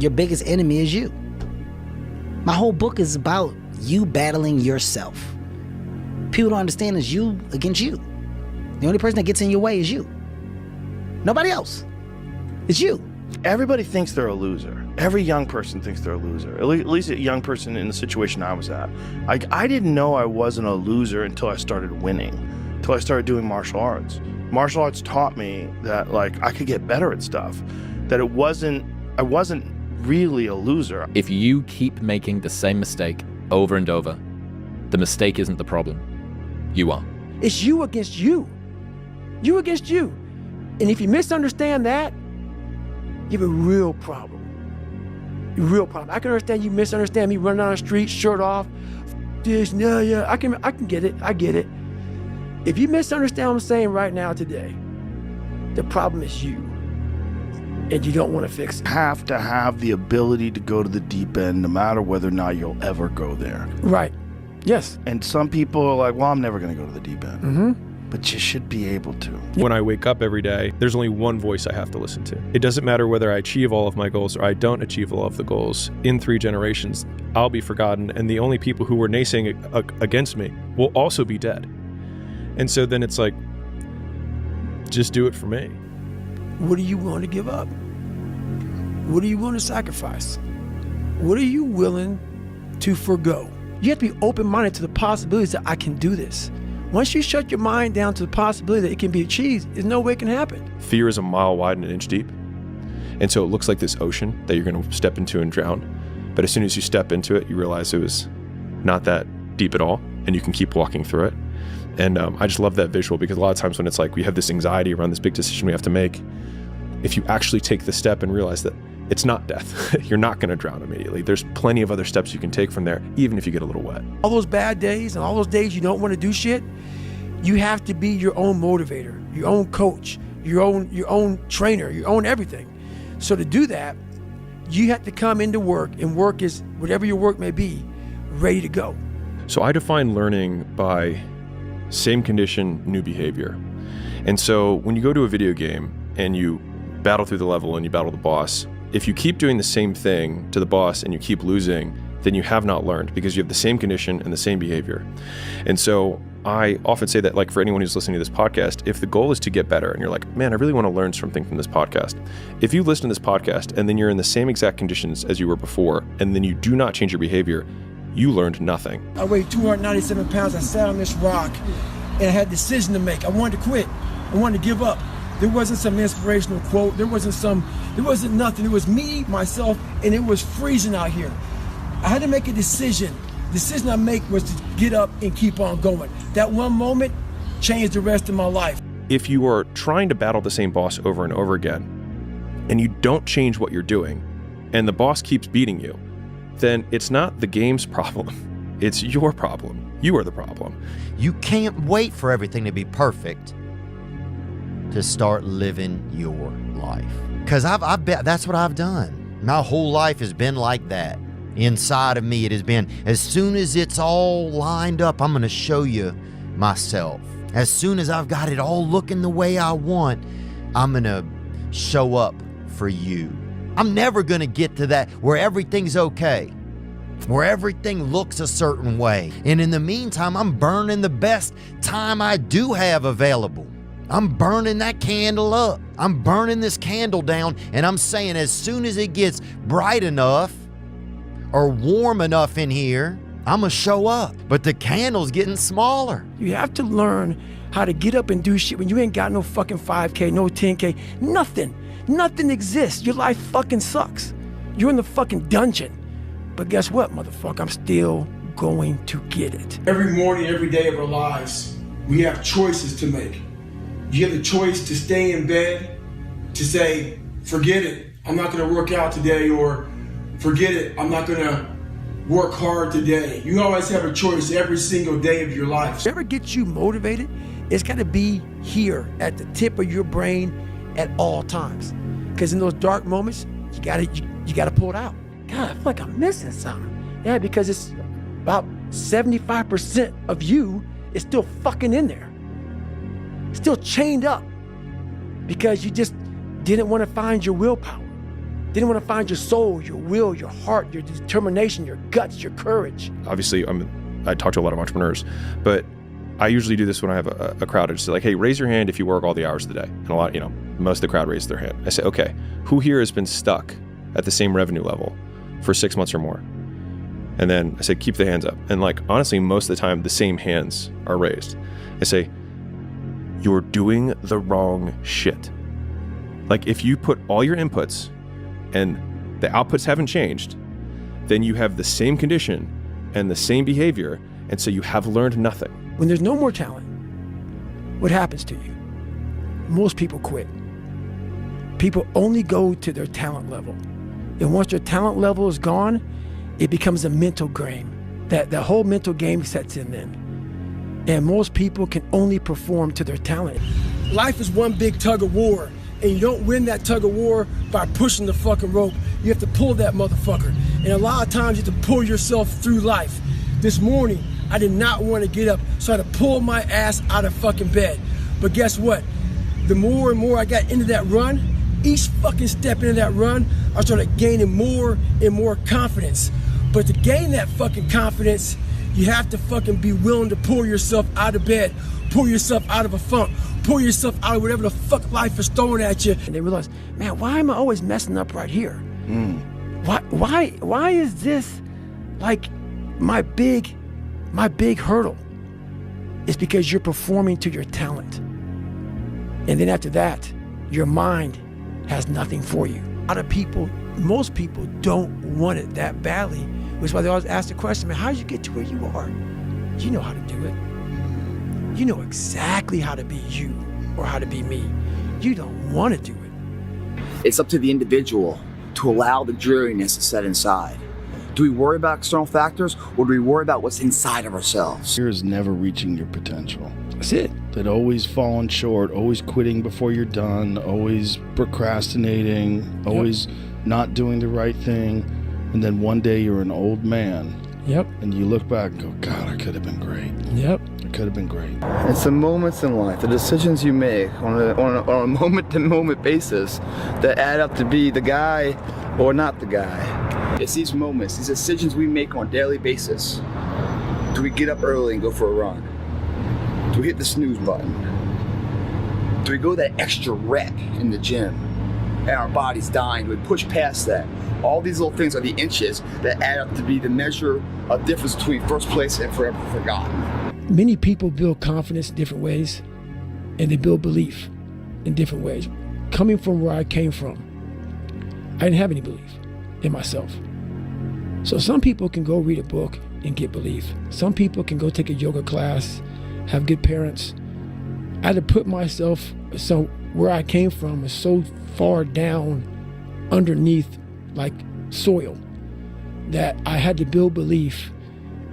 your biggest enemy is you. My whole book is about you battling yourself. People don't understand it's you against you. The only person that gets in your way is you. Nobody else. It's you. Everybody thinks they're a loser. Every young person thinks they're a loser. At least a young person in the situation I was at. I didn't know I wasn't a loser until I started winning, until I started doing martial arts. Martial arts taught me that like I could get better at stuff, that I wasn't really a loser. If you keep making the same mistake over and over, the mistake isn't the problem. You are. It's you against you. You against you. And if you misunderstand that, you have a real problem. A real problem. I can understand you misunderstand me running down the street, shirt off, this, yeah, I can get it. I get it. If you misunderstand what I'm saying right now today, the problem is you. And you don't want to fix it. You have to have the ability to go to the deep end no matter whether or not you'll ever go there. Right. Yes. And some people are like, well, I'm never going to go to the deep end. Mm-hmm. But you should be able to. When I wake up every day, there's only one voice I have to listen to. It doesn't matter whether I achieve all of my goals or I don't achieve all of the goals. In 3 generations, I'll be forgotten, and the only people who were naysaying against me will also be dead. And so then it's like, just do it for me. What do you want to give up? What are you willing to sacrifice? What are you willing to forgo? You have to be open-minded to the possibilities that I can do this. Once you shut your mind down to the possibility that it can be achieved, there's no way it can happen. Fear is a mile wide and an inch deep. And so it looks like this ocean that you're going to step into and drown. But as soon as you step into it, you realize it was not that deep at all, and you can keep walking through it. And I just love that visual, because a lot of times when it's like we have this anxiety around this big decision we have to make, if you actually take the step and realize that it's not death, you're not going to drown immediately. There's plenty of other steps you can take from there, even if you get a little wet. All those bad days and all those days you don't want to do shit, you have to be your own motivator, your own coach, your own trainer, your own everything. So to do that, you have to come into work, and work is, whatever your work may be, ready to go. So I define learning by same condition, new behavior. And so when you go to a video game and you battle through the level and you battle the boss, if you keep doing the same thing to the boss and you keep losing, then you have not learned, because you have the same condition and the same behavior. And so I often say that, like, for anyone who's listening to this podcast, if the goal is to get better and you're like, man, I really want to learn something from this podcast. If you listen to this podcast and then you're in the same exact conditions as you were before, and then you do not change your behavior, you learned nothing. I weighed 297 pounds. I sat on this rock and I had a decision to make. I wanted to quit. I wanted to give up. There wasn't some inspirational quote. There wasn't nothing. It was me, myself, and it was freezing out here. I had to make a decision. The decision I make was to get up and keep on going. That one moment changed the rest of my life. If you are trying to battle the same boss over and over again, and you don't change what you're doing, and the boss keeps beating you, then it's not the game's problem. It's your problem. You are the problem. You can't wait for everything to be perfect to start living your life. Because I bet that's what I've done. My whole life has been like that. Inside of me, it has been, as soon as it's all lined up, I'm going to show you myself. As soon as I've got it all looking the way I want, I'm going to show up for you. I'm never going to get to that where everything's okay, where everything looks a certain way. And in the meantime, I'm burning the best time I do have available. I'm burning that candle up. I'm burning this candle down, and I'm saying as soon as it gets bright enough or warm enough in here, I'm gonna show up. But the candle's getting smaller. You have to learn how to get up and do shit when you ain't got no fucking 5K, no 10K, nothing. Nothing exists. Your life fucking sucks. You're in the fucking dungeon. But guess what, motherfucker? I'm still going to get it. Every morning, every day of our lives, we have choices to make. You have the choice to stay in bed, to say, forget it, I'm not gonna work out today, or forget it, I'm not gonna work hard today. You always have a choice every single day of your life. Whatever gets you motivated, it's gotta be here at the tip of your brain at all times. Because in those dark moments, you gotta pull it out. God, I feel like I'm missing something. Yeah, because it's about 75% of you is still fucking in there. Still chained up because you just didn't want to find your willpower. Then you want to find your soul, your will, your heart, your determination, your guts, your courage. Obviously, I talk to a lot of entrepreneurs, but I usually do this when I have a crowd. It's like, hey, raise your hand if you work all the hours of the day. And a lot, most of the crowd raises their hand. I say, okay, who here has been stuck at the same revenue level for 6 months or more? And then I say, keep the hands up. And like, honestly, most of the time, the same hands are raised. I say, you're doing the wrong shit. Like, if you put all your inputs and the outputs haven't changed, then you have the same condition and the same behavior, and so you have learned nothing. When there's no more talent, what happens to you? Most people quit. People only go to their talent level. And once their talent level is gone, it becomes a mental game. That whole mental game sets in then. And most people can only perform to their talent. Life is one big tug of war, and you don't win that tug of war by pushing the fucking rope. You have to pull that motherfucker. And a lot of times you have to pull yourself through life. This morning, I did not want to get up, so I had to pull my ass out of fucking bed. But guess what? The more and more I got into that run, each fucking step into that run, I started gaining more and more confidence. But to gain that fucking confidence, you have to fucking be willing to pull yourself out of bed, pull yourself out of a funk, pull yourself out of whatever the fuck life is throwing at you. And they realize, man, why am I always messing up right here? Why is this like my big hurdle? It's because you're performing to your talent. And then after that, your mind has nothing for you. A lot of people, most people don't want it that badly, which is why they always ask the question, man, how did you get to where you are? You know how to do it. You know exactly how to be you or how to be me. You don't want to do it. It's up to the individual to allow the dreariness to set inside. Do we worry about external factors, or do we worry about what's inside of ourselves? Fear is never reaching your potential. That's it. That always falling short, always quitting before you're done, always procrastinating, always not doing the right thing. And then one day you're an old man. Yep. And you look back and go, God, I could have been great. Yep. I could have been great. It's the moments in life, the decisions you make on a moment-to-moment basis that add up to be the guy or not the guy. It's these moments, these decisions we make on a daily basis. Do we get up early and go for a run? Do we hit the snooze button? Do we go that extra rep in the gym and our body's dying? Do we push past that? All these little things are the inches that add up to be the measure of difference between first place and forever forgotten. Many people build confidence in different ways, and they build belief in different ways. Coming from where I came from, I didn't have any belief in myself. So some people can go read a book and get belief. Some people can go take a yoga class, have good parents. I had to put myself, so where I came from is so far down underneath like soil that I had to build belief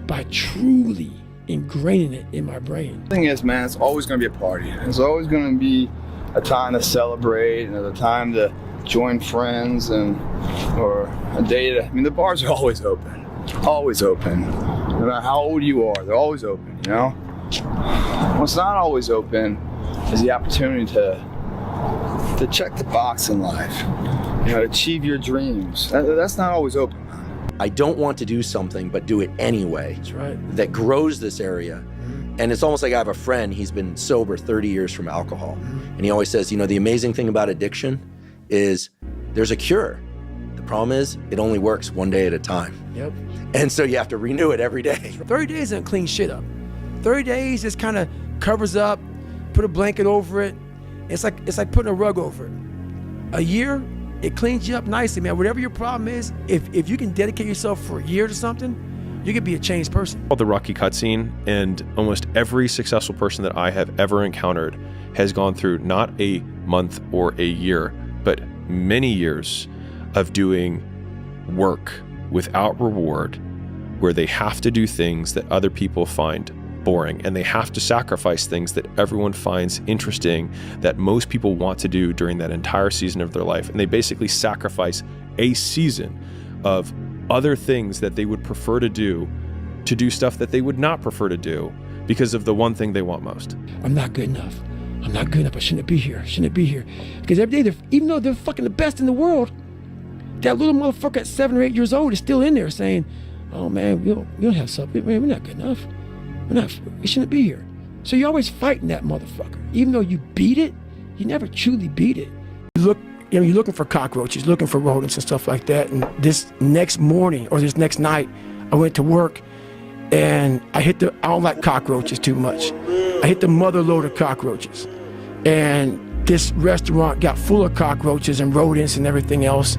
by truly ingraining it in my brain. The thing is, man, it's always going to be a party. It's always going to be a time to celebrate and a time to join friends or a day to, the bars are always open. Always open. No matter how old you are, they're always open, you know? What's not always open is the opportunity to check the box in life, to achieve your dreams. That's not always open. I don't want to do something, but do it anyway. That's right. That grows this area. And it's almost like I have a friend, he's been sober 30 years from alcohol. And he always says, the amazing thing about addiction is there's a cure. The problem is it only works one day at a time. Yep. And so you have to renew it every day. 30 days doesn't clean shit up. 30 days just kind of covers up, put a blanket over it. It's like putting a rug over it. A year, it cleans you up nicely, man. Whatever your problem is, if you can dedicate yourself for a year to something, you could be a changed person. The Rocky cutscene, and almost every successful person that I have ever encountered has gone through not a month or a year, but many years of doing work without reward, where they have to do things that other people find boring, and they have to sacrifice things that everyone finds interesting, that most people want to do during that entire season of their life. And they basically sacrifice a season of other things that they would prefer to do stuff that they would not prefer to do because of the one thing they want most. I'm not good enough. I'm not good enough. I shouldn't be here. Because every day, even though they're fucking the best in the world, that little motherfucker at 7 or 8 years old is still in there saying, oh man, we don't have something, man, we're not good enough. We shouldn't be here. So you're always fighting that motherfucker. Even though you beat it, you never truly beat it. You're looking for cockroaches, looking for rodents and stuff like that. And this next morning or this next night, I went to work and I don't like cockroaches too much. I hit the mother load of cockroaches. And this restaurant got full of cockroaches and rodents and everything else.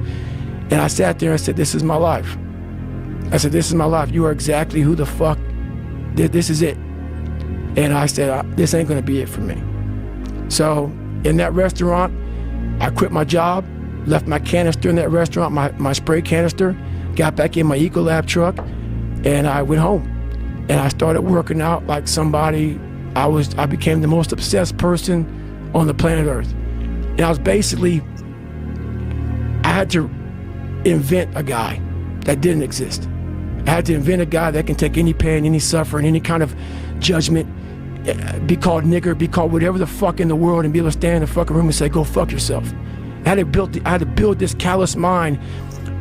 And I sat there and said, this is my life. I said, this is my life. You are exactly who the fuck, this is it. And I said, this ain't gonna be it for me. So in that restaurant, I quit my job, left my canister in that restaurant, my spray canister, got back in my Ecolab truck, and I went home. And I started working out like somebody, I became the most obsessed person on the planet Earth. And I was basically, I had to invent a guy that didn't exist. I had to invent a guy that can take any pain, any suffering, any kind of judgment, be called nigger, be called whatever the fuck in the world, and be able to stand in the fucking room and say, go fuck yourself. I had to build this callous mind,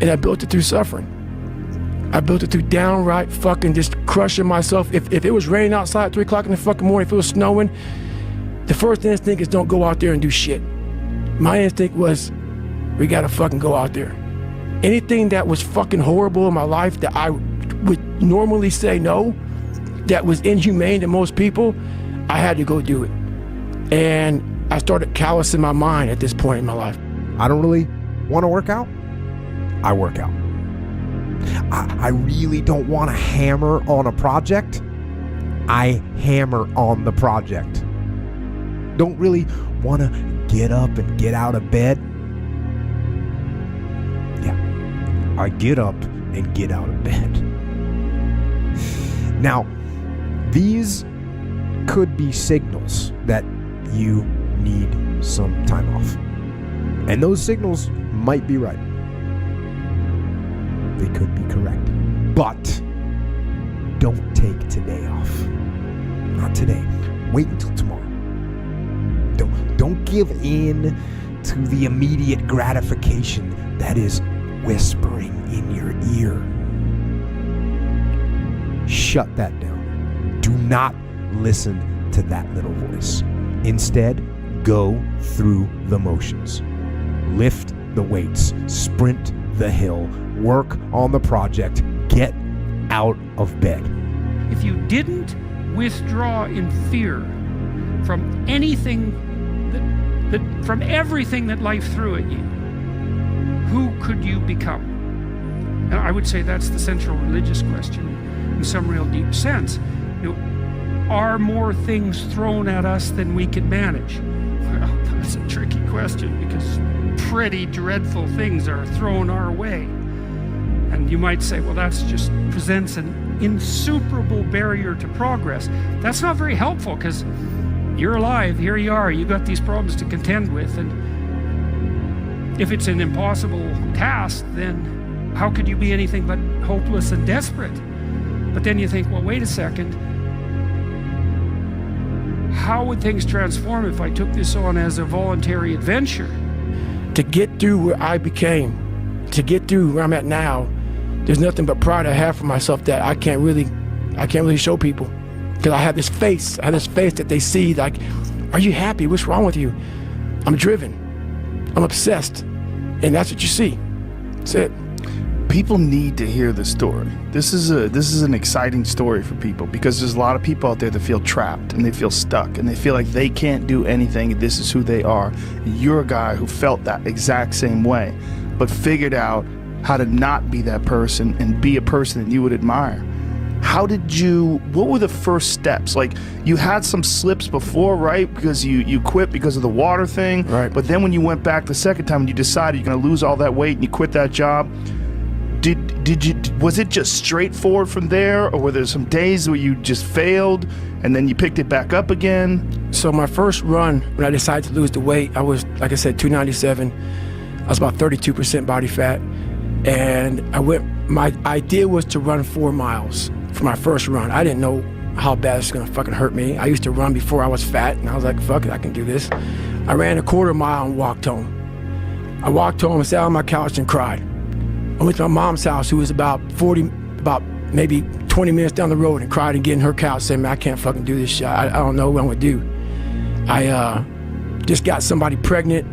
and I built it through suffering. I built it through downright fucking just crushing myself. If it was raining outside at 3 o'clock in the fucking morning, if it was snowing, the first instinct is don't go out there and do shit. My instinct was, we gotta fucking go out there. Anything that was fucking horrible in my life that I would normally say no, that was inhumane to most people, I had to go do it. And I started callousing my mind at this point in my life. I don't really want to work out. I work out. I really don't want to hammer on a project. I hammer on the project. Don't really want to get up and get out of bed. Yeah, I get up and get out of bed. Now, these could be signals that you need some time off. And those signals might be right. They could be correct. But don't take today off. Not today. Wait until tomorrow. Don't give in to the immediate gratification that is whispering in your ear. Shut that down. Do not listen to that little voice. Instead, go through the motions. Lift the weights, sprint the hill, work on the project, get out of bed. If you didn't withdraw in fear from anything from everything that life threw at you, who could you become? And I would say that's the central religious question in some real deep sense. You know, are more things thrown at us than we can manage? Well, that's a tricky question because pretty dreadful things are thrown our way. And you might say, well, that's just presents an insuperable barrier to progress. That's not very helpful because you're alive, here you are, you got these problems to contend with, and if it's an impossible task, then how could you be anything but hopeless and desperate? But then you think, well, wait a second, how would things transform if I took this on as a voluntary adventure? To get through where I became, to get through where I'm at now, there's nothing but pride I have for myself that I can't really show people. Because I have this face that they see like, are you happy? What's wrong with you? I'm driven, I'm obsessed, and that's what you see. That's it. People need to hear the story. This is an exciting story for people because there's a lot of people out there that feel trapped and they feel stuck and they feel like they can't do anything. This is who they are. And you're a guy who felt that exact same way, but figured out how to not be that person and be a person that you would admire. What were the first steps? Like, you had some slips before, right? Because you quit because of the water thing. Right. But then when you went back the second time and you decided you're going to lose all that weight and you quit that job, was it just straightforward from there? Or were there some days where you just failed and then you picked it back up again? So my first run, when I decided to lose the weight, I was, like I said, 297. I was about 32% body fat. And my idea was to run 4 miles for my first run. I didn't know how bad it's gonna fucking hurt me. I used to run before I was fat, and I was like, fuck it, I can do this. I ran a 1/4 mile and walked home. I walked home and sat on my couch and cried. I went to my mom's house, who was about maybe 20 minutes down the road, and cried and get in her couch saying, man, I can't fucking do this shit. I don't know what I'm gonna do. I just got somebody pregnant.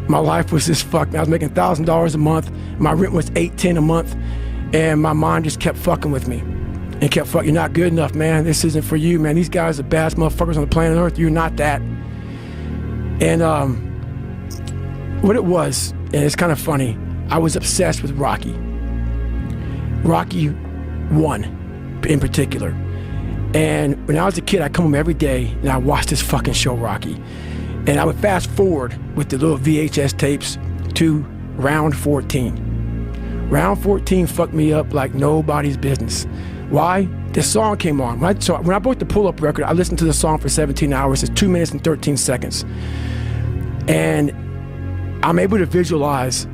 My life was just fucked. I was making $1,000 a month. My rent was $810 a month. And my mind just kept fucking with me. And kept fucking, you're not good enough, man. This isn't for you, man. These guys are the baddest motherfuckers on the planet Earth. You're not that. And what it was, and it's kind of funny, I was obsessed with Rocky. Rocky 1 in particular. And when I was a kid, I'd come home every day and I watched this fucking show, Rocky. And I would fast forward with the little VHS tapes to round 14. Round 14 fucked me up like nobody's business. Why? This song came on. When I bought the pull-up record, I listened to the song for 17 hours. It's 2 minutes and 13 seconds. And I'm able to visualize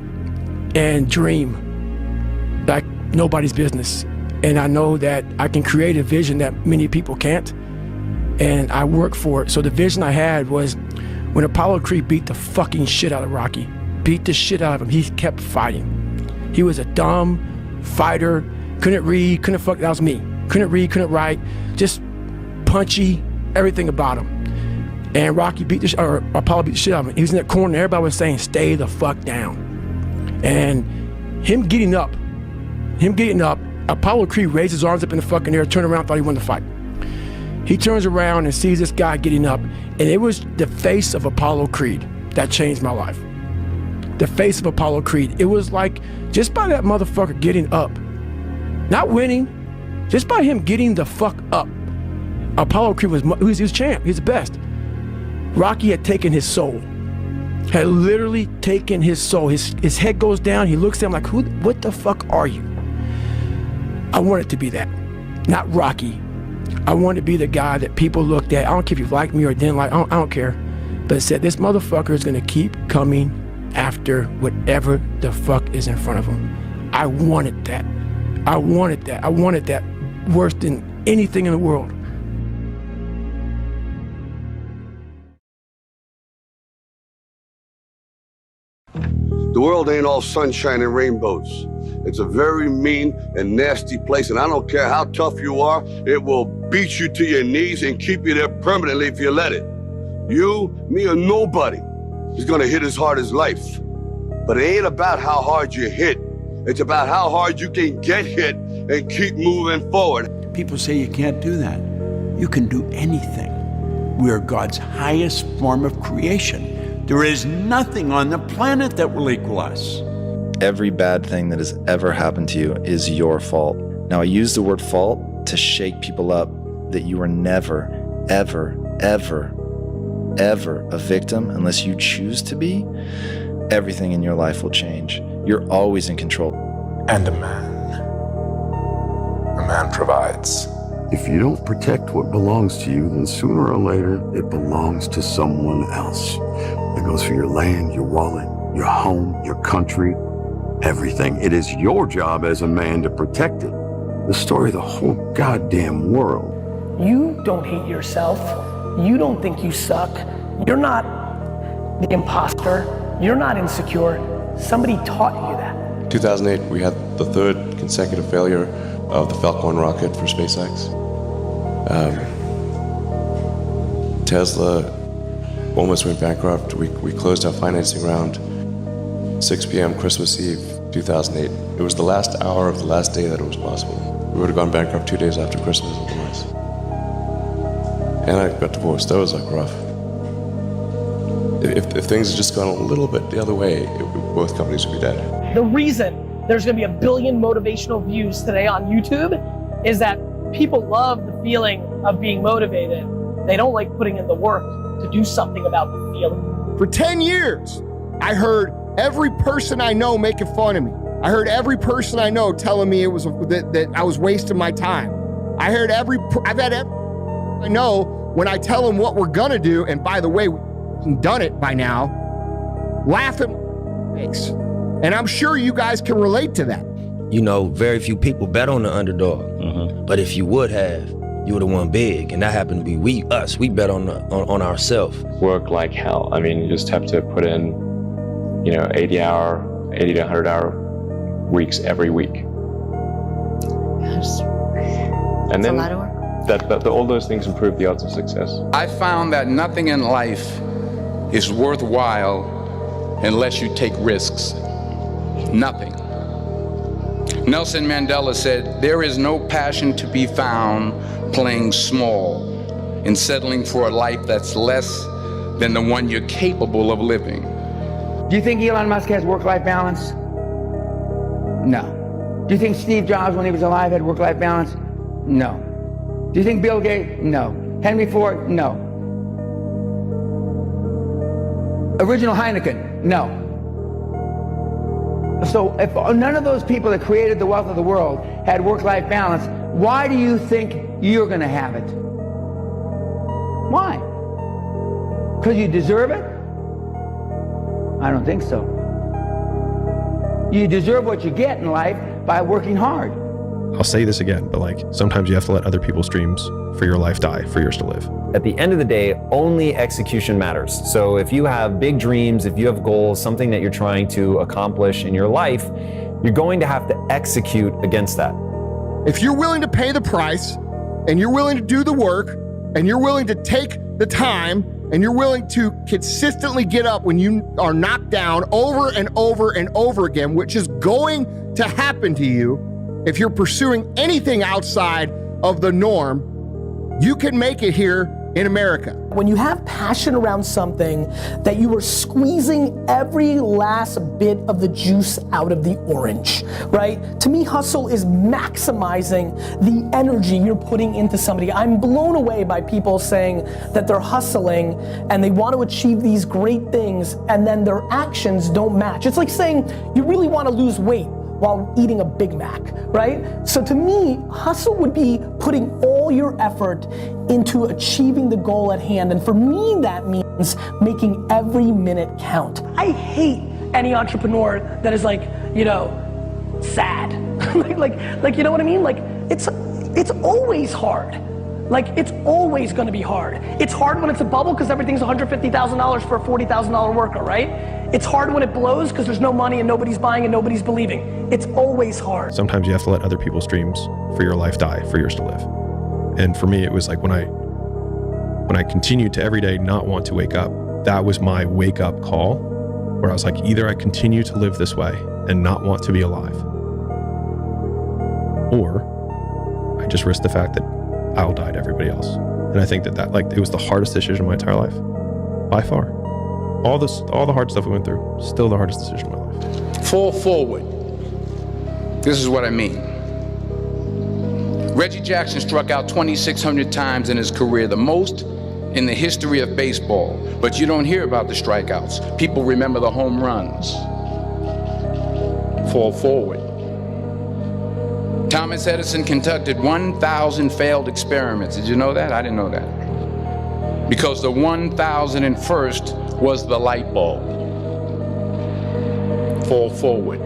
and dream like nobody's business. And I know that I can create a vision that many people can't. And I work for it. So the vision I had was when Apollo Creed beat the fucking shit out of Rocky, beat the shit out of him, he kept fighting. He was a dumb fighter, couldn't read, that was me. Couldn't read, couldn't write, just punchy, everything about him. And Rocky Apollo beat the shit out of him. He was in that corner and everybody was saying, stay the fuck down. And him getting up, Apollo Creed raised his arms up in the fucking air, turned around, thought he won the fight. He turns around and sees this guy getting up, and it was the face of Apollo Creed that changed my life. The face of Apollo Creed. It was like, just by that motherfucker getting up, not winning, just by him getting the fuck up, Apollo Creed was champ, he was the best. Rocky had taken his soul, had literally taken his soul. His head goes down, he looks at him like, what the fuck are you? I wanted to be that, not Rocky. I wanted to be the guy that people looked at. I don't care if you liked me or didn't like, I don't care. But said, this motherfucker is gonna keep coming after whatever the fuck is in front of him. I wanted that. I wanted that worse than anything in the world. The world ain't all sunshine and rainbows. It's a very mean and nasty place, and I don't care how tough you are, it will beat you to your knees and keep you there permanently if you let it. You, me, or nobody is gonna hit as hard as life. But it ain't about how hard you hit. It's about how hard you can get hit and keep moving forward. People say you can't do that. You can do anything. We are God's highest form of creation. There is nothing on the planet that will equal us. Every bad thing that has ever happened to you is your fault. Now, I use the word fault to shake people up that you are never, ever, ever, ever a victim unless you choose to be. Everything in your life will change. You're always in control. And a man provides. If you don't protect what belongs to you, then sooner or later, it belongs to someone else. It goes for your land, your wallet, your home, your country, everything. It is your job as a man to protect it. The story of the whole goddamn world. You don't hate yourself. You don't think you suck. You're not the imposter. You're not insecure. Somebody taught you that. 2008, we had the third consecutive failure of the Falcon rocket for SpaceX. Tesla almost went bankrupt. We closed our financing round 6 p.m. Christmas Eve, 2008. It was the last hour of the last day that it was possible. We would have gone bankrupt 2 days after Christmas otherwise. And I got divorced. That was like rough. If things had just gone a little bit the other way, both companies would be dead. The reason there's gonna be 1 billion motivational views today on YouTube is that people love the feeling of being motivated. They don't like putting in the work to do something about the feeling. For 10 years, I heard every person I know making fun of me. I heard every person I know telling me that I was wasting my time. I've had every I know when I tell them what we're gonna do, and by the way, we've done it by now, laugh at my face. And I'm sure you guys can relate to that. You know, very few people bet on the underdog. But if you would have, you would have won big. And that happened to be we bet on ourselves. Work like hell. I mean, you just have to put in, 80 to 100 hour weeks every week. And then a lot of work. All those things improve the odds of success. I found that nothing in life is worthwhile unless you take risks. Nothing. Nelson Mandela said, "There is no passion to be found playing small and settling for a life that's less than the one you're capable of living." Do you think Elon Musk has work-life balance? No. Do you think Steve Jobs, when he was alive, had work-life balance? No. Do you think Bill Gates? No. Henry Ford? No. Original Heineken? No. So if none of those people that created the wealth of the world had work-life balance, why do you think you're going to have it? Why? Because you deserve it? I don't think so. You deserve what you get in life by working hard. I'll say this again, but like sometimes you have to let other people's dreams for your life die for yours to live. At the end of the day, only execution matters. So if you have big dreams, if you have goals, something that you're trying to accomplish in your life, you're going to have to execute against that. If you're willing to pay the price, and you're willing to do the work, and you're willing to take the time, and you're willing to consistently get up when you are knocked down over and over and over again, which is going to happen to you if you're pursuing anything outside of the norm, you can make it here in America. When you have passion around something that you are squeezing every last bit of the juice out of the orange, right? To me, hustle is maximizing the energy you're putting into somebody. I'm blown away by people saying that they're hustling and they want to achieve these great things and then their actions don't match. It's like saying you really want to lose weight while eating a Big Mac, right? So to me, hustle would be putting all your effort into achieving the goal at hand. And for me, that means making every minute count. I hate any entrepreneur that is like, you know, sad. like, you know what I mean? Like, it's always hard. Like, it's always gonna be hard. It's hard when it's a bubble because everything's $150,000 for a $40,000 worker, right? It's hard when it blows because there's no money and nobody's buying and nobody's believing. It's always hard. Sometimes you have to let other people's dreams for your life die for yours to live. And for me, it was like when I continued to every day not want to wake up, that was my wake up call where I was like, either I continue to live this way and not want to be alive, or I just risk the fact that I'll die to everybody else. And I think that like, it was the hardest decision of my entire life, by far. All the hard stuff we went through, still the hardest decision of my life. Fall forward. This is what I mean. Reggie Jackson struck out 2,600 times in his career, the most in the history of baseball. But you don't hear about the strikeouts. People remember the home runs. Fall forward. Thomas Edison conducted 1,000 failed experiments. Did you know that? I didn't know that. Because the 1,001st was the light bulb. Fall forward.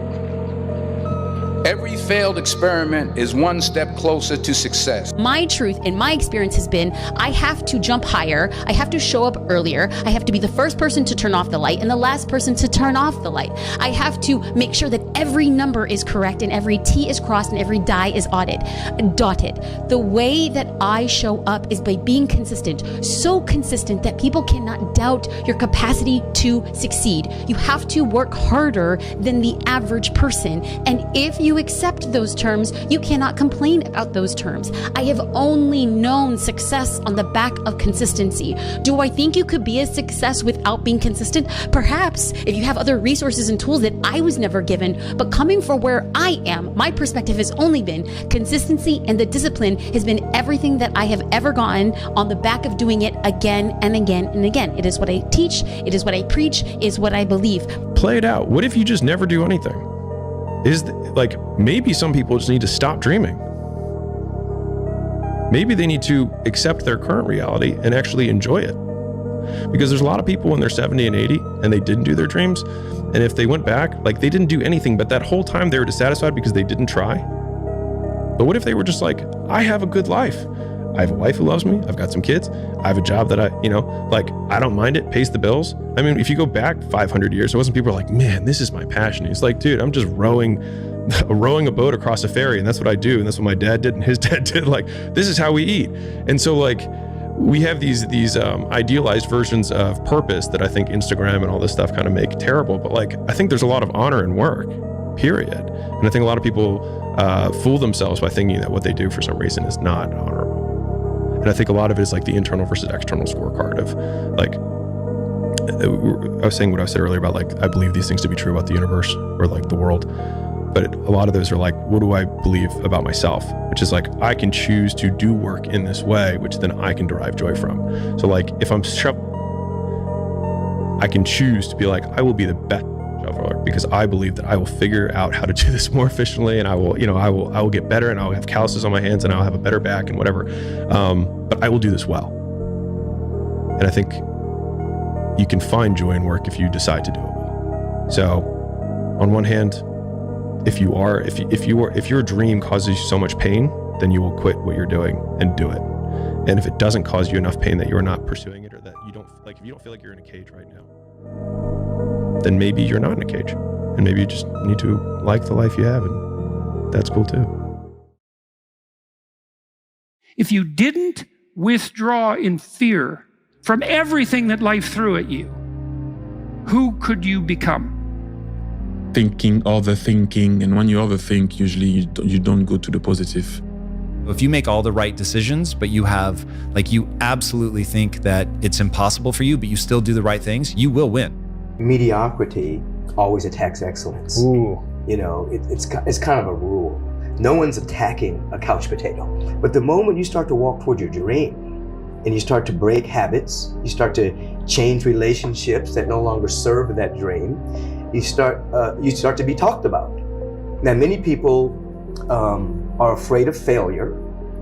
Every failed experiment is one step closer to success. My truth in my experience has been, I have to jump higher, I have to show up earlier, I have to be the first person to turn off the light and the last person to turn off the light. I have to make sure that every number is correct and every T is crossed and every die is dotted. The way that I show up is by being consistent, so consistent that people cannot doubt your capacity to succeed. You have to work harder than the average person, and if you accept those terms, you cannot complain about those terms. I have only known success on the back of consistency. Do I think you could be a success without being consistent? Perhaps, if you have other resources and tools that I was never given, but coming from where I am, my perspective has only been consistency, and the discipline has been everything that I have ever gotten on the back of doing it again and again and again. It is what I teach, it is what I preach, it is what I believe. Play it out. What if you just never do anything? Like, maybe some people just need to stop dreaming. Maybe they need to accept their current reality and actually enjoy it. Because there's a lot of people when they're 70 and 80 and they didn't do their dreams. And if they went back, like, they didn't do anything, but that whole time they were dissatisfied because they didn't try. But what if they were just like, I have a good life. I have a wife who loves me. I've got some kids. I have a job that I don't mind it, pays the bills. I mean, if you go back 500 years, it wasn't people like, man, this is my passion. It's like, dude, I'm just rowing rowing a boat across a ferry, and that's what I do, and that's what my dad did and his dad did. Like, this is how we eat. And so like, we have these idealized versions of purpose that I think Instagram and all this stuff kind of make terrible. But like, I think there's a lot of honor in work, period. And I think a lot of people fool themselves by thinking that what they do for some reason is not honorable. And I think a lot of it is like the internal versus external scorecard of like, I was saying what I said earlier about like, I believe these things to be true about the universe or like the world. But a lot of those are like, what do I believe about myself? Which is like, I can choose to do work in this way, which then I can derive joy from. So like, if I'm I can choose to be like, I will be the best shoveler because I believe that I will figure out how to do this more efficiently, and I will, I will get better, and I'll have calluses on my hands, and I'll have a better back and whatever. But I will do this well. And I think you can find joy in work if you decide to do it well. So on one hand, if your dream causes you so much pain, then you will quit what you're doing and do it. And if it doesn't cause you enough pain that you're not pursuing it, or that you don't like, if you don't feel like you're in a cage right now, then maybe you're not in a cage, and maybe you just need to like the life you have, and that's cool too. If you didn't withdraw in fear from everything that life threw at you, who could you become? Thinking, overthinking, and when you overthink, usually you don't go to the positive. If you make all the right decisions, but you have, like, you absolutely think that it's impossible for you, but you still do the right things, you will win. Mediocrity always attacks excellence. Ooh. It's kind of a rule. No one's attacking a couch potato. But the moment you start to walk toward your dream, and you start to break habits, you start to change relationships that no longer serve that dream, you start to be talked about. Now, many people are afraid of failure,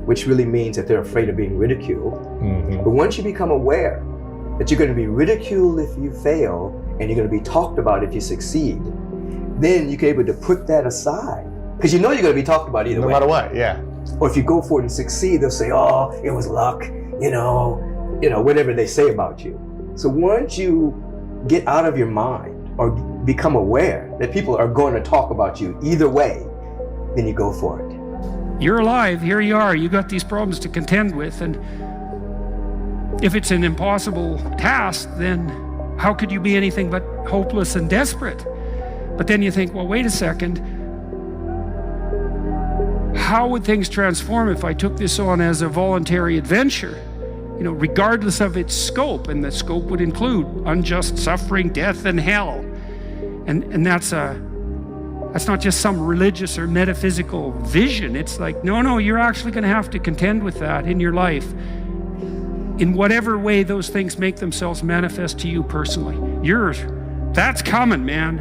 which really means that they're afraid of being ridiculed. Mm-hmm. But once you become aware that you're going to be ridiculed if you fail, and you're going to be talked about if you succeed, then you're able to put that aside. Because you're going to be talked about either way. No matter what, yeah. Or if you go for it and succeed, they'll say, oh, it was luck, whatever they say about you. So once you get out of your mind or become aware that people are going to talk about you either way, then you go for it. You're alive, here you are, you got these problems to contend with, and if it's an impossible task, then how could you be anything but hopeless and desperate? But then you think, well, wait a second, how would things transform if I took this on as a voluntary adventure? Regardless of its scope, and the scope would include unjust suffering, death, and hell. And that's not just some religious or metaphysical vision. It's like, no, you're actually going to have to contend with that in your life, in whatever way those things make themselves manifest to you personally. That's coming, man.